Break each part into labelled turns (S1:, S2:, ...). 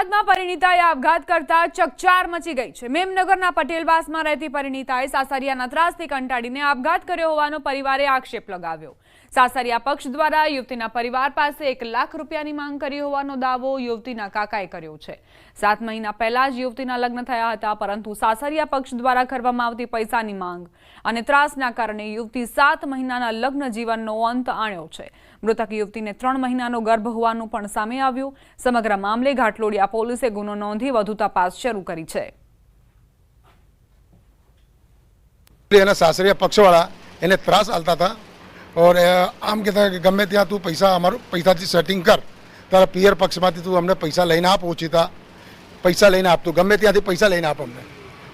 S1: બોટાદમાં પરિણીતાએ આપઘાત કરતા ચકચાર મચી ગઈ છે। મેમનગરના પટેલવાસમાં રહેતી પરિણીતાએ સાસરિયાના ત્રાસથી કંટાળીને આપઘાત કર્યો હોવાનો પરિવારે આક્ષેપ લગાવ્યો। સાસરિયા પક્ષ દ્વારા યુવતીના પરિવાર પાસે 1 લાખ રૂપિયાની માંગ કરી હોવાનો દાવો યુવતીના કાકાએ કર્યો છે। 7 મહિના પહેલા જ યુવતીના લગ્ન થયા હતા, પરંતુ સાસરિયા પક્ષ દ્વારા કરવામાં આવતી પૈસાની માંગ અને ત્રાસના કારણે યુવતી 7 મહિનાના લગ્ન જીવનનો અંત આણ્યો છે। મૃતક યુવતીને 3 મહિનાનો ગર્ભ હોવાનું પણ સામે આવ્યું। સમગ્ર મામલે ઘાટલોડિયા પોલીસે ગુનો નોંધી વધુ તપાસ શરૂ કરી છે।
S2: એના સાસરિયા પક્ષવાળા એને ત્રાસ આલતા હતા और आम कहता कि गमे त्या तू पैसा अमर पैसा थी सेटिंग कर तारा पियर पक्ष में तू हमने पैसा लेना आप ओछीता पैसा लेना आप तू गमे त्या पैसा लेना आप हमने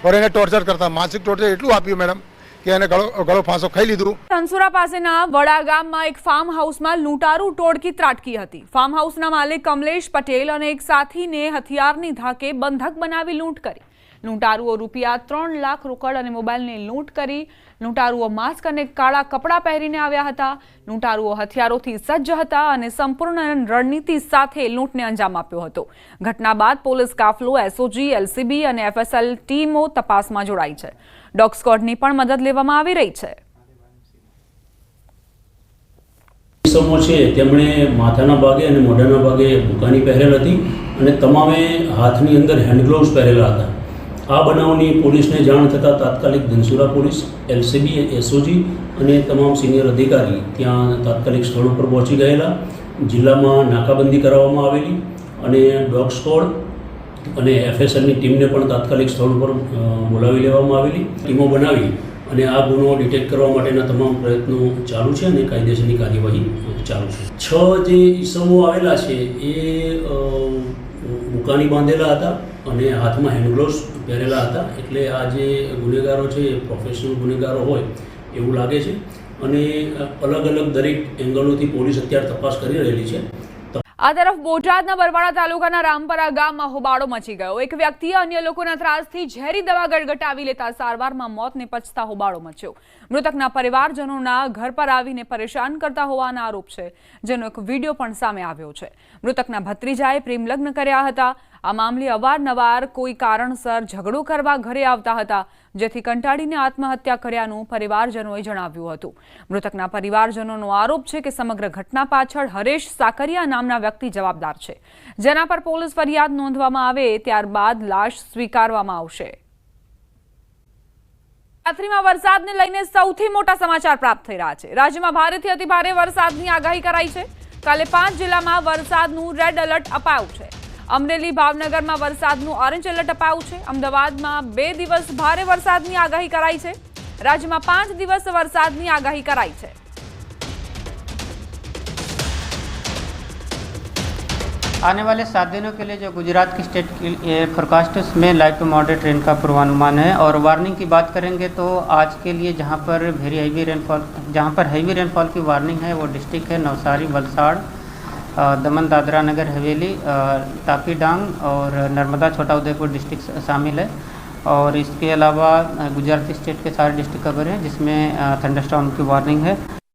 S2: और इन्हें टॉर्चर करता मानसिक टॉर्चर एटलू आप्યું मैडम कि એને ગળો ફાંસો ખાઈ લીધું।
S1: ધનસુરા પાસેના વડા ગામમાં એક ફાર્મ હાઉસમાં લૂંટારૂ ટોળકી ત્રાટકી હતી। ફાર્મ હાઉસના માલિક કમલેશ પટેલ અને એક સાથીને હથિયારની ધાકે બંધક બનાવી લૂંટ કરી। લૂંટારુઓ રૂપિયા 3 લાખ રોકડ અને મોબાઈલની લૂંટ કરી। લૂંટારુઓ માસ્ક અને કાળા કપડાં પહેરીને આવ્યા હતા। લૂંટારુઓ હથિયારોથી સજ્જ હતા અને સંપૂર્ણ રણનીતિ સાથે લૂંટને અંજામ આપ્યો હતો। ઘટના બાદ પોલીસ કાફલો, એસઓજી, એલસીબી અને એફએસએલ ટીમો તપાસમાં જોડાઈ છે। ડોગ સ્ક્વોડની પણ મદદ લેવામાં આવી રહી છે।
S3: સમો છે તેમણે માથાના ભાગે અને મોઢાના ભાગે ભૂકાની પહેરેલ હતી અને તમામે હાથની અંદર હેન્ડ ગ્લોવ્સ પહેરેલા હતા। આ બનાવની પોલીસને જાણ થતાં તાત્કાલિક ધનસુરા પોલીસ, એલસીબી, એસઓજી અને તમામ સિનિયર અધિકારી ત્યાં તાત્કાલિક સ્થળ ઉપર પહોંચી ગયેલા। જિલ્લામાં નાકાબંધી કરાવવામાં આવેલી અને ડોગ સ્ક્વોડ અને એફએસએલની ટીમને પણ તાત્કાલિક સ્થળ ઉપર બોલાવી લેવામાં આવેલી। ટીમો બનાવી અને આ ગુનો ડિટેક્ટ કરવા માટેના તમામ પ્રયત્નો ચાલુ છે અને કાયદેસરની કાર્યવાહી ચાલુ છે। 6 જે ઈસમો આવેલા છે એ બુકાની બાંધેલા હતા અને હાથમાં હેન્ડ ગ્લોવ્સ પહેરેલા હતા, એટલે આ જે ગુનેગારો છે એ પ્રોફેશનલ ગુનેગારો હોય એવું લાગે છે અને અલગ અલગ દરેક એંગલોથી પોલીસ અત્યારે તપાસ કરી રહેલી છે।
S1: આ તરફ બોટાદના બરવાડા તાલુકાના રામપરા ગામમાં હોબાળો મચી ગયો। એક વ્યક્તિએ અન્ય લોકોના ત્રાસથી ઝેરી દવા ગટગટાવી લેતા સારવારમાં મોત નિપજતા હોબાળો મચ્યો। મૃતકના પરિવારજનોના ઘર પર આવીને પરેશાન કરતા હોવાના આરોપ છે, જેનો એક વિડીયો પણ સામે આવ્યો છે। મૃતકના ભત્રીજાએ પ્રેમ લગ્ન કર્યા હતા। આ મામલે અવારનવાર કોઈ કારણસર ઝઘડો કરવા ઘરે આવતા હતા, જેથી કંટાળીને આત્મહત્યા કર્યાનું પરિવારજનોએ જણાવ્યું હતું। મૃતકના પરિવારજનોનો આરોપ છે કે સમગ્ર ઘટના પાછળ હરેશ સાકરિયા નામના વ્યક્તિ જવાબદાર છે, જેના પર પોલીસ ફરિયાદ નોંધવામાં આવે ત્યારબાદ લાશ સ્વીકારવામાં આવશે। રાત્રિમાં વરસાદને લઈને સૌથી મોટા સમાચાર પ્રાપ્ત થઈ રહ્યા છે। રાજ્યમાં ભારેથી અતિભારે વરસાદની આગાહી કરાઈ છે। કાલે 5 જિલ્લામાં વરસાદનું રેડ એલર્ટ અપાયું છે। અમરેલી, ભાવનગરમાં વરસાદનું ઓરેન્જ એલર્ટ અપાયું છે। અમદાવાદમાં 2 દિવસ ભારે વરસાદની આગાહી કરાઈ છે। રાજ્યમાં 5 દિવસ વરસાદની આગાહી કરાઈ છે।
S4: आने वाले 7 दिनों के लिए जो गुजरात की स्टेट की फोरकास्ट है उसमें लाइट टू मॉडरेट रेन का पूर्वानुमान है। और वार्निंग की बात करेंगे तो आज के लिए जहां पर हैवी रेनफॉल की वार्निंग है वो डिस्ट्रिक्ट है नवसारी, वलसाड़, दमन, दादरा नगर हवेली, तापी डांग और नर्मदा, छोटा उदयपुर डिस्ट्रिक्ट शामिल है। और इसके अलावा गुजरात स्टेट के सारे डिस्ट्रिक्ट कवर हैं जिसमें थंडरस्टॉर्म की वार्निंग है।